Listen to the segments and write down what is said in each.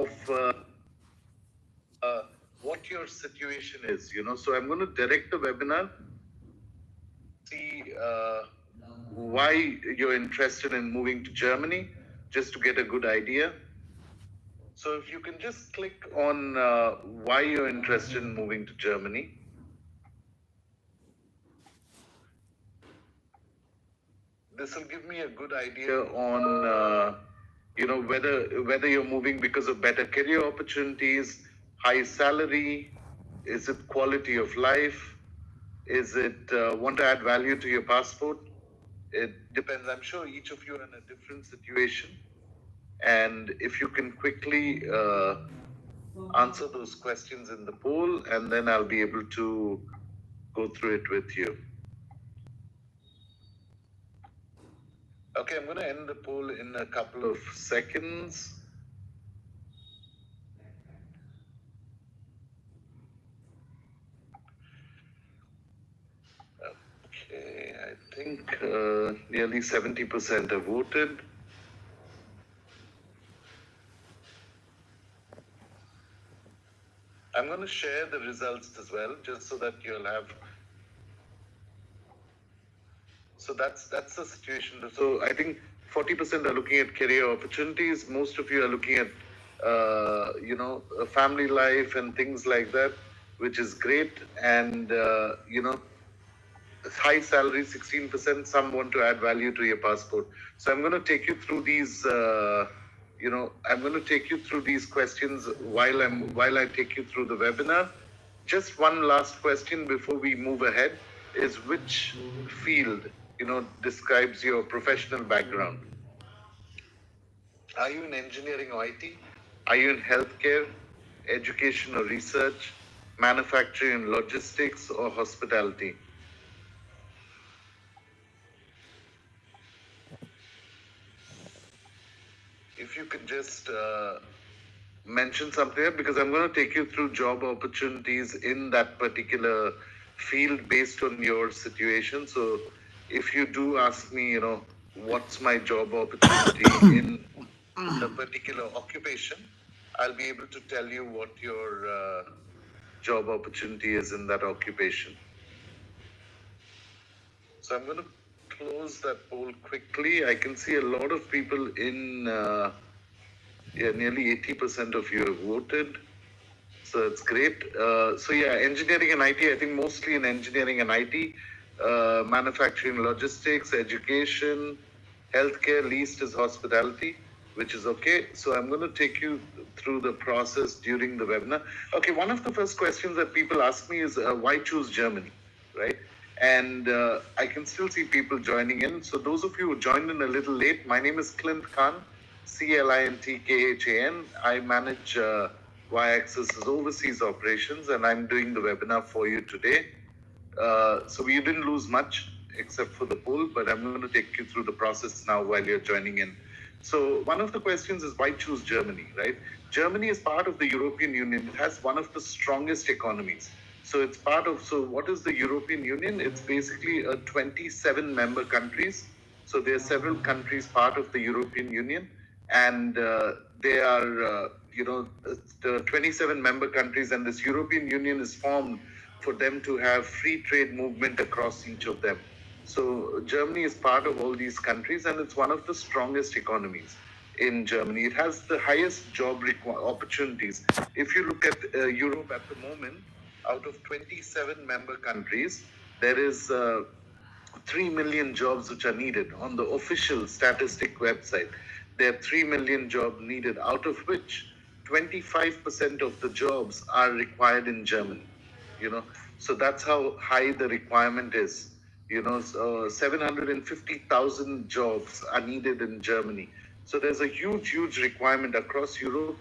of what your situation is. So I'm going to direct the webinar, see why you're interested in moving to Germany, just to get a good idea. So if you can just click on why you're interested in moving to Germany. This will give me a good idea on whether you're moving because of better career opportunities, high salary, is it quality of life, is it want to add value to your passport. It depends. I'm sure each of you are in a different situation, and if you can quickly answer those questions in the poll, and then I'll be able to go through it with you. Okay, I'm going to end the poll in a couple of seconds. Okay, I think nearly 70% have voted. I'm going to share the results as well, just so that you'll have. So that's the situation. So I think 40% are looking at career opportunities. Most of you are looking at a family life and things like that, which is great. And high salary, 16%. Some want to add value to your passport. So I'm going to take you through these. I'm going to take you through these questions while I take you through the webinar. Just one last question before we move ahead is, which field describes your professional background? Are you in engineering or IT? Are you in healthcare, education or research, manufacturing and logistics, or hospitality? If you could just mention something, because I'm going to take you through job opportunities in that particular field based on your situation. So if you do ask me, what's my job opportunity in a particular occupation, I'll be able to tell you what your job opportunity is in that occupation. So I'm going to close that poll quickly. I can see a lot of people in, nearly 80% of you have voted. So it's great. Engineering and IT, I think mostly in engineering and IT, manufacturing, logistics, education, healthcare, least is hospitality, which is okay. So I'm going to take you through the process during the webinar. Okay, one of the first questions that people ask me is, why choose Germany, right? And I can still see people joining in. So those of you who joined in a little late, my name is Clint Khan, CLINTKHAN. I manage Y-Axis's overseas operations, and I'm doing the webinar for you today. So you didn't lose much except for the poll, but I'm going to take you through the process now while you're joining in. So one of the questions is, why choose Germany, right? Germany is part of the European Union. It has one of the strongest economies. So what is the European Union? It's basically a 27 member countries. So there are several countries part of the European Union, and they are, the 27 member countries, and this European Union is formed for them to have free trade movement across each of them. So Germany is part of all these countries, and it's one of the strongest economies in Germany. It has the highest job opportunities. If you look at Europe at the moment, out of 27 member countries, there is 3 million jobs which are needed. On the official statistic website, there are 3 million jobs needed, out of which 25% of the jobs are required in Germany. So that's how high the requirement is. 750,000 jobs are needed in Germany. So there's a huge requirement across Europe.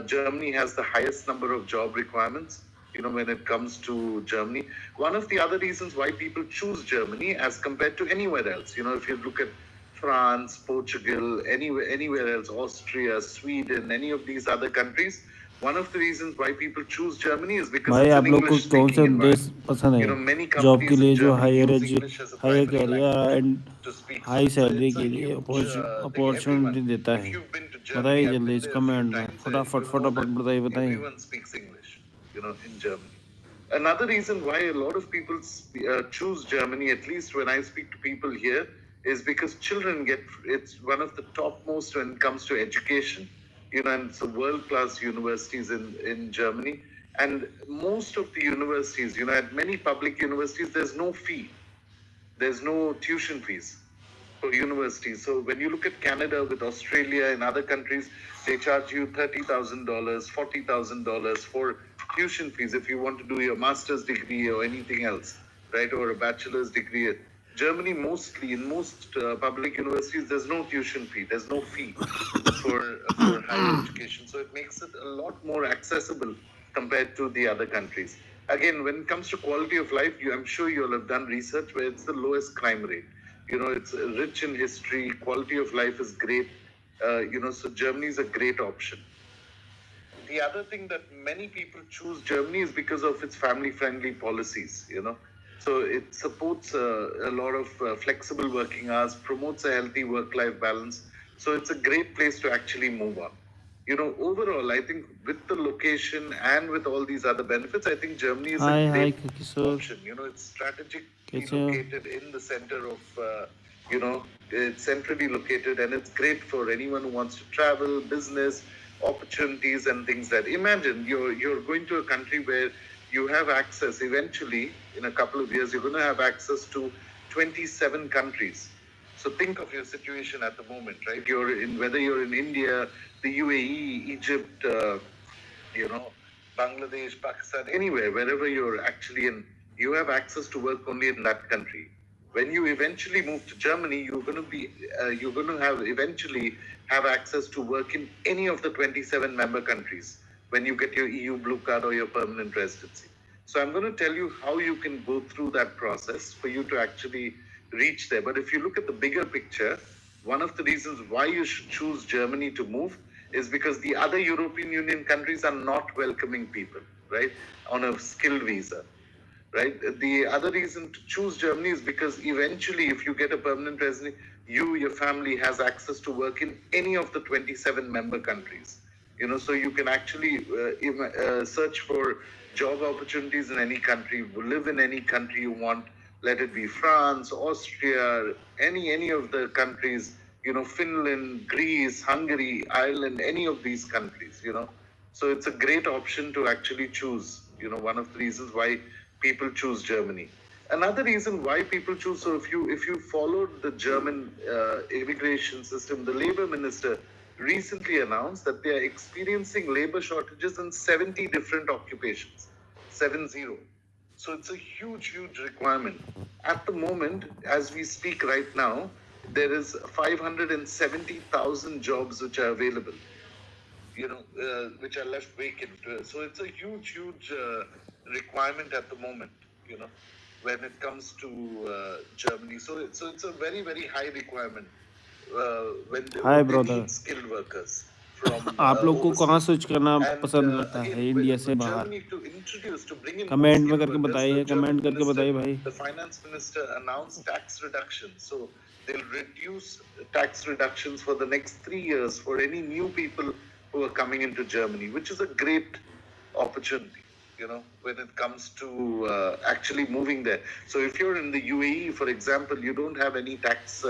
Germany has the highest number of job requirements, when it comes to Germany. One of the other reasons why people choose Germany as compared to anywhere else, if you look at France, Portugal, anywhere else, Austria, Sweden, any of these other countries, one of the reasons why people choose Germany is because भाई it's आप an लोग को English कौन सा speaking देश environment. पसंद है Many job के companies लिए in जो Germany use English as a higher primary career language and to speak. High So salary it's a के लिए huge thing. अपॉर्चुनिटी देता If है you've been to Germany. बताइए I've जल्दी been इस there a few कमेंट में times. फटाफट You know फटाफट that बताइए everyone speaks English, in Germany. Another reason why a lot of people choose Germany, at least when I speak to people here, is because children it's one of the topmost when it comes to education, and it's world-class universities in Germany. And most of the universities, at many public universities, there's no fee. There's no tuition fees for universities. So when you look at Canada with Australia and other countries, they charge you $30,000, $40,000 for tuition fees if you want to do your master's degree or anything else, right? Or a bachelor's degree. Germany, mostly in most public universities, there's no tuition fee. There's no fee for higher education. So it makes it a lot more accessible compared to the other countries. Again, when it comes to quality of life, I'm sure you'll have done research where it's the lowest crime rate. It's rich in history. Quality of life is great. So Germany is a great option. The other thing that many people choose Germany is because of its family-friendly policies. So it supports a lot of flexible working hours, promotes a healthy work-life balance. So it's a great place to actually move on. Overall, I think with the location and with all these other benefits, I think Germany is a हाय great किशोर option. It's strategically कैसे हो located in the center of, it's centrally located, and it's great for anyone who wants to travel, business, opportunities, and things that. Imagine you're going to a country where you have access. Eventually, in a couple of years, you're going to have access to 27 countries. So think of your situation at the moment, right? Whether you're in India, the UAE, Egypt, Bangladesh, Pakistan, anywhere, wherever you're actually in, you have access to work only in that country. When you eventually move to Germany, you're going to have eventually have access to work in any of the 27 member countries when you get your EU blue card or your permanent residency. So I'm going to tell you how you can go through that process for you to actually reach there. But if you look at the bigger picture, one of the reasons why you should choose Germany to move is because the other European Union countries are not welcoming people, right, on a skilled visa, right? The other reason to choose Germany is because eventually, if you get a permanent residency, your family has access to work in any of the 27 member countries. So you can actually search for job opportunities in any country, live in any country you want, let it be France, Austria, any of the countries, Finland, Greece, Hungary, Ireland, any of these countries. So it's a great option to actually choose, one of the reasons why people choose Germany. Another reason why people choose, so if you followed the German immigration system, the labor minister recently announced that they are experiencing labor shortages in 70 different occupations, 70. So it's a huge requirement. At the moment, as we speak right now, there is 570,000 jobs which are available, which are left vacant. So it's a huge requirement at the moment, when it comes to Germany. So it's a very high requirement when hi they brother need skilled workers from आप लोग को कहाँ overseas. Switch करना And पसंद लगता again, है India से with बाहर Germany to bring in more comment में skilled करके workers, बताइए कमेंट करके बताइए भाई the finance minister announced tax reduction. So they'll reduce tax reductions for the next 3 years for any new people who are coming into Germany, which is a great opportunity, when it comes to actually moving there. So if you're in the UAE, for example, you don't have any tax,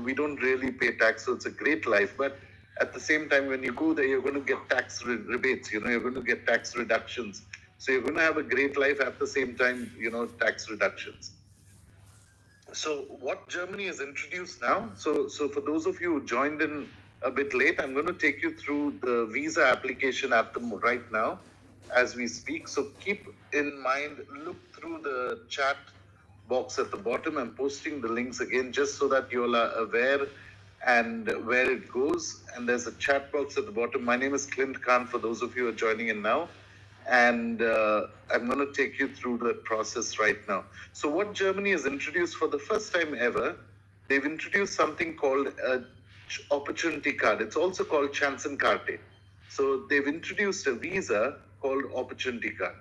we don't really pay tax, so it's a great life. But at the same time, when you go there, you're going to get tax rebates, you're going to get tax reductions. So you're going to have a great life at the same time, tax reductions. So what Germany has introduced now, so for those of you who joined in a bit late, I'm going to take you through the visa application at the right now as we speak. So keep in mind, look through the chat box at the bottom. I'm posting the links again just so that you all are aware and where it goes. And there's a chat box at the bottom. My name is Clint Khan for those of you who are joining in now. And I'm going to take you through the process right now. So what Germany has introduced for the first time ever, they've introduced something called a opportunity card. It's also called Chancenkarte. So they've introduced a visa called opportunity card.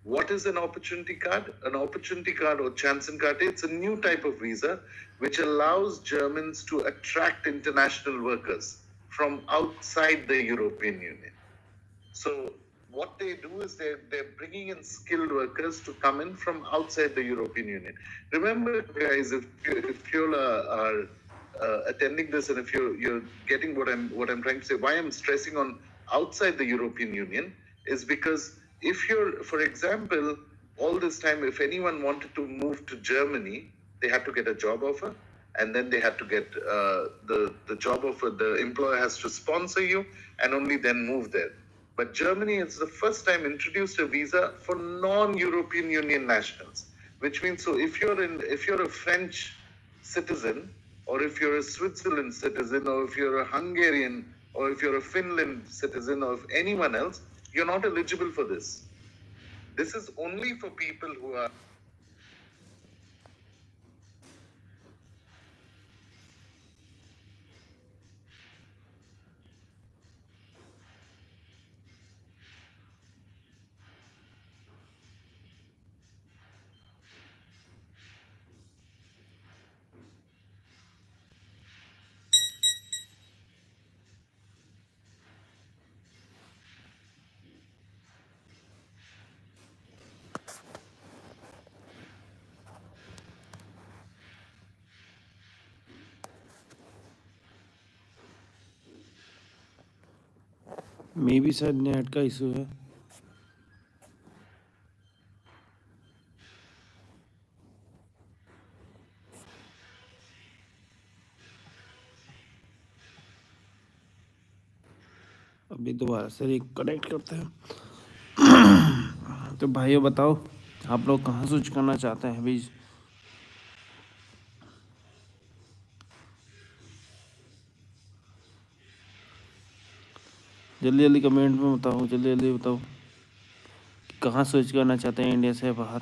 What is an opportunity card? An opportunity card or Chancenkarte, it's a new type of visa which allows Germans to attract international workers from outside the European Union. So what they do is they're bringing in skilled workers to come in from outside the European Union. Remember, guys, if you are attending this and if you're getting what I'm trying to say, why I'm stressing on outside the European Union is because if you're, for example, all this time, if anyone wanted to move to Germany, they had to get a job offer, and then they had to get the job offer. The employer has to sponsor you, and only then move there. But Germany is the first time introduced a visa for non-European Union nationals, which means so if you're a French citizen, or if you're a Switzerland citizen, or if you're a Hungarian, or if you're a Finland citizen, or if anyone else, you're not eligible for this. This is only for people who are. मे भी शायद net का issue है। अभी दोबारा से reconnect करते हैं। तो भाइयों बताओ, आप लोग कहाँ स्विच करना चाहते हैं अभी? जल्दी जल्दी कमेंट में बताओ, जल्दी जल्दी बताओ कहाँ स्विच करना चाहते हैं इंडिया से बाहर।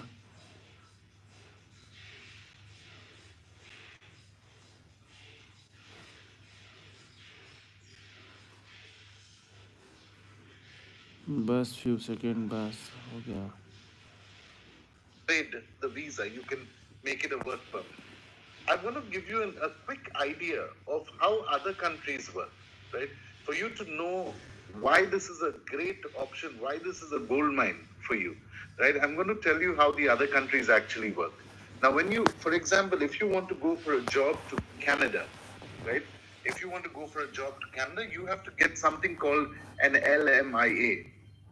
बस फ्यू सेकेंड, बस हो गया। The visa, you can make it a work permit. I'm going to give you a quick idea of how other countries work, right? For you to know why this is a great option, why this is a gold mine for you, right? I'm going to tell you how the other countries actually work. Now, when you, for example, if you want to go for a job to Canada, right? If you want to go for a job to Canada, you have to get something called an LMIA,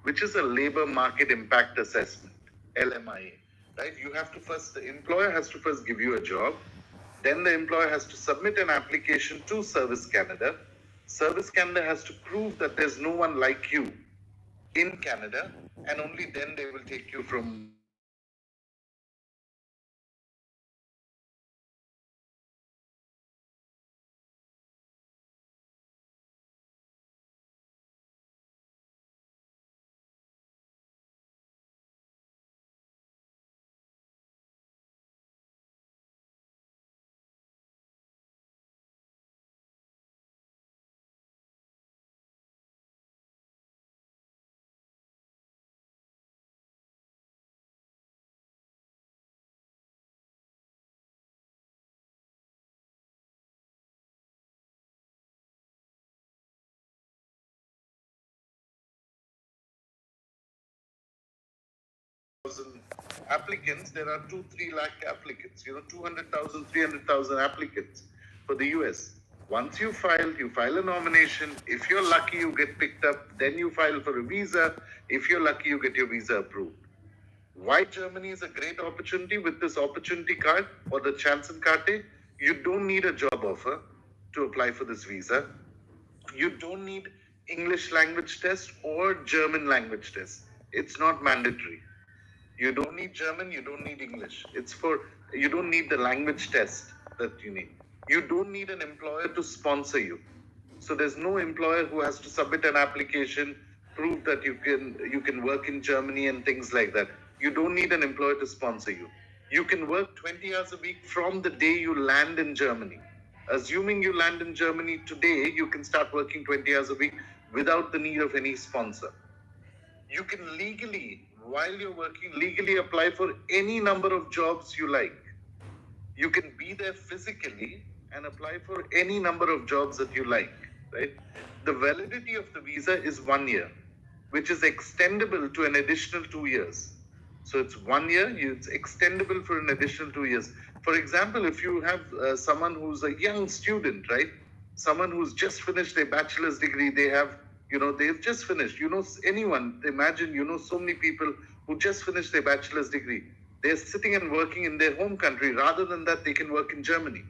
which is a labor market impact assessment. LMIA, right? You have to first, the employer has to first give you a job. Then the employer has to submit an application to Service Canada. Service Canada has to prove that there's no one like you in Canada, and only then they will take you from. Applicants, there are 2-3 lakh applicants, 200,000, 300,000 applicants for the US. Once you file a nomination. If you're lucky, you get picked up. Then you file for a visa. If you're lucky, you get your visa approved. Why Germany is a great opportunity with this opportunity card or the Chancenkarte? You don't need a job offer to apply for this visa. You don't need English language test or German language test. It's not mandatory. You don't need German, you don't need English. You don't need the language test that you need. You don't need an employer to sponsor you. So there's no employer who has to submit an application, prove that you can work in Germany and things like that. You don't need an employer to sponsor you. You can work 20 hours a week from the day you land in Germany. Assuming you land in Germany today, you can start working 20 hours a week without the need of any sponsor. You can legally while you're working, legally apply for any number of jobs you like. You can be there physically and apply for any number of jobs that you like, right? The validity of the visa is 1 year, which is extendable to an additional 2 years. So it's 1 year, it's extendable for an additional 2 years. For example, if you have someone who's a young student, right? Someone who's just finished a bachelor's degree, they've just finished, anyone, imagine, so many people who just finished their bachelor's degree. They're sitting and working in their home country. Rather than that, they can work in Germany,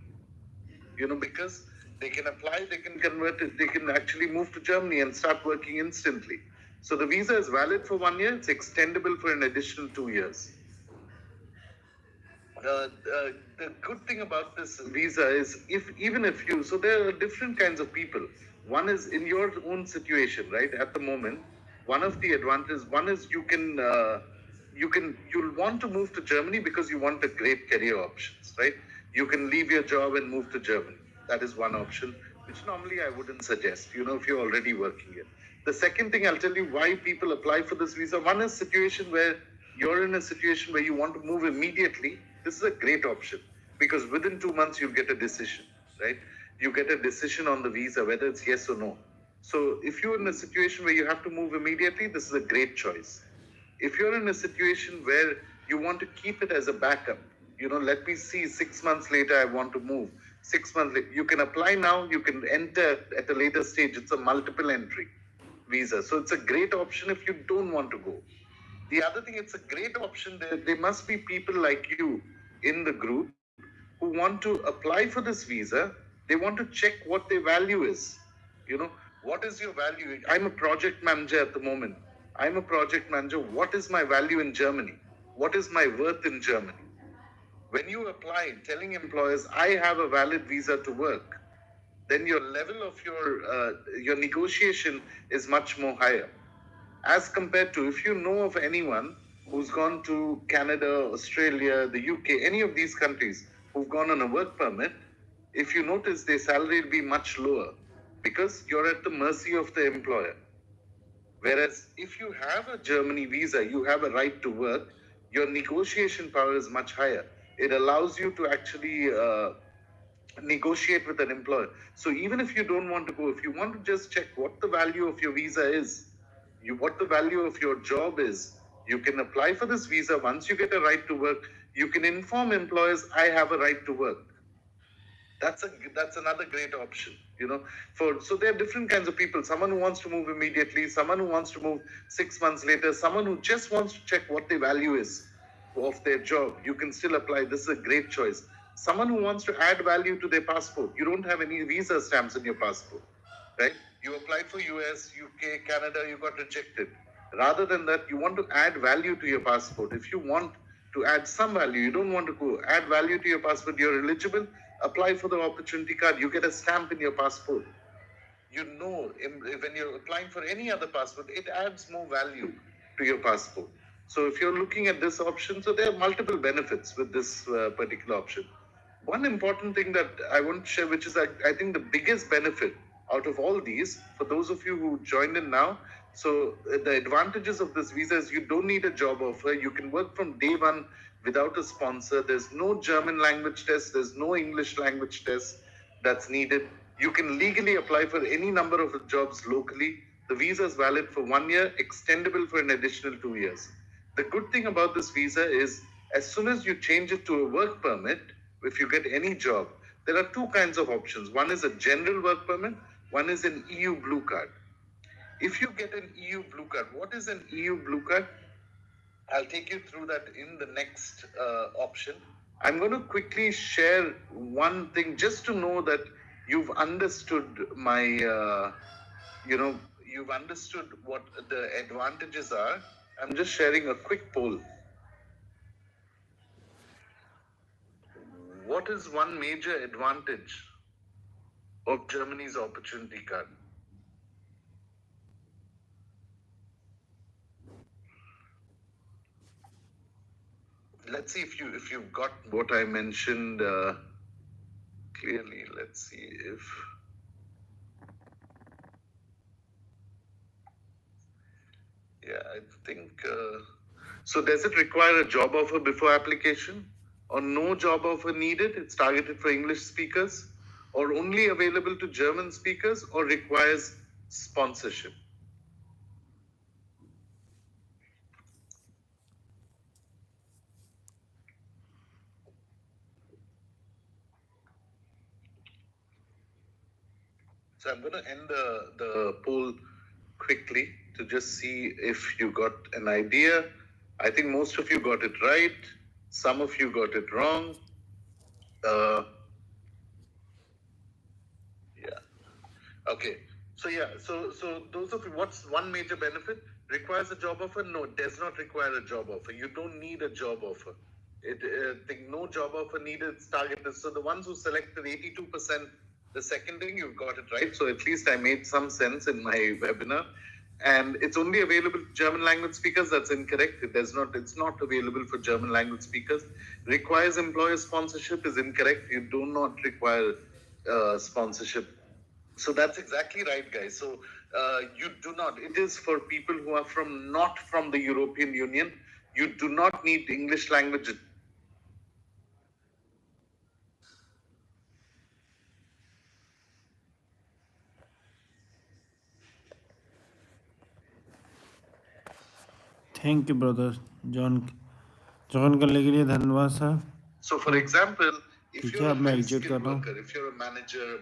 because they can apply, they can convert it, they can actually move to Germany and start working instantly. So the visa is valid for 1 year, it's extendable for an additional 2 years. The good thing about this visa is so there are different kinds of people. One is in your own situation, right? At the moment, one is you'll want to move to Germany because you want a great career options, right? You can leave your job and move to Germany. That is one option, which normally I wouldn't suggest, if you're already working here. The second thing I'll tell you why people apply for this visa. One is situation where you're in a situation where you want to move immediately. This is a great option because within 2 months you'll get a decision, right? You get a decision on the visa, whether it's yes or no. So if you're in a situation where you have to move immediately, this is a great choice. If you're in a situation where you want to keep it as a backup, let me see, 6 months later, I want to move. 6 months later, you can apply now, you can enter at a later stage. It's a multiple entry visa. So it's a great option if you don't want to go. The other thing, it's a great option. There must be people like you in the group who want to apply for this visa. They want to check what their value is. What is your value? I'm a project manager at the moment. I'm a project manager. What is my value in Germany? What is my worth in Germany? When you apply, telling employers, I have a valid visa to work, then your level of your negotiation is much more higher as compared to if you know of anyone who's gone to Canada, Australia, the UK, any of these countries who've gone on a work permit. If you notice, their salary will be much lower because you're at the mercy of the employer. Whereas if you have a Germany visa, you have a right to work, your negotiation power is much higher. It allows you to actually negotiate with an employer. So even if you don't want to go, if you want to just check what the value of your visa is, what the value of your job is, you can apply for this visa. Once you get a right to work, you can inform employers, I have a right to work. That's another great option. So there are different kinds of people. Someone who wants to move immediately, someone who wants to move 6 months later, someone who just wants to check what the value is of their job. You can still apply. This is a great choice. Someone who wants to add value to their passport. You don't have any visa stamps in your passport, right? You applied for US, UK, Canada, you got rejected. Rather than that, you want to add value to your passport. If you want to add some value, you don't want to go add value to your passport, you're eligible, apply for the opportunity card, you get a stamp in your passport. When you're applying for any other passport, it adds more value to your passport. So if you're looking at this option, so there are multiple benefits with this particular option. One important thing that I want to share, which is I think the biggest benefit out of all these, for those of you who joined in now, so the advantages of this visa is you don't need a job offer. You can work from day one without a sponsor. There's no German language test. There's no English language test that's needed. You can legally apply for any number of jobs locally. The visa is valid for 1 year, extendable for an additional 2 years. The good thing about this visa is as soon as you change it to a work permit, if you get any job, there are two kinds of options. One is a general work permit, one is an EU blue card. If you get an EU blue card, what is an EU blue card? I'll take you through that in the next option. I'm going to quickly share one thing just to know that you've understood you've understood what the advantages are. I'm just sharing a quick poll. What is one major advantage of Germany's opportunity card? Let's see if you've got what I mentioned clearly. Let's see if I think So does it require a job offer before application, or no job offer needed? It's targeted for English speakers, or only available to German speakers, or requires sponsorship? So I'm going to end the poll quickly to just see if you got an idea. I think most of you got it right. Some of you got it wrong. Yeah. Okay. So those of you, what's one major benefit? Requires a job offer? No, it does not require a job offer. You don't need a job offer. No job offer needed. It's targeted. So the ones who selected 82%, the second thing, you've got it right. So at least I made some sense in my webinar. And it's only available to German language speakers. That's incorrect. It's not available for German language speakers. Requires employer sponsorship is incorrect. You do not require sponsorship. So that's exactly right, guys. So you do not. It is for people who are not from the European Union. You do not need English language. Thank you brother John करने के लिए धन्यवाद sir. So for example, if ठीक है, you're अब a मैं high exit कर skilled रहा हूँ. worker, if you're a manager,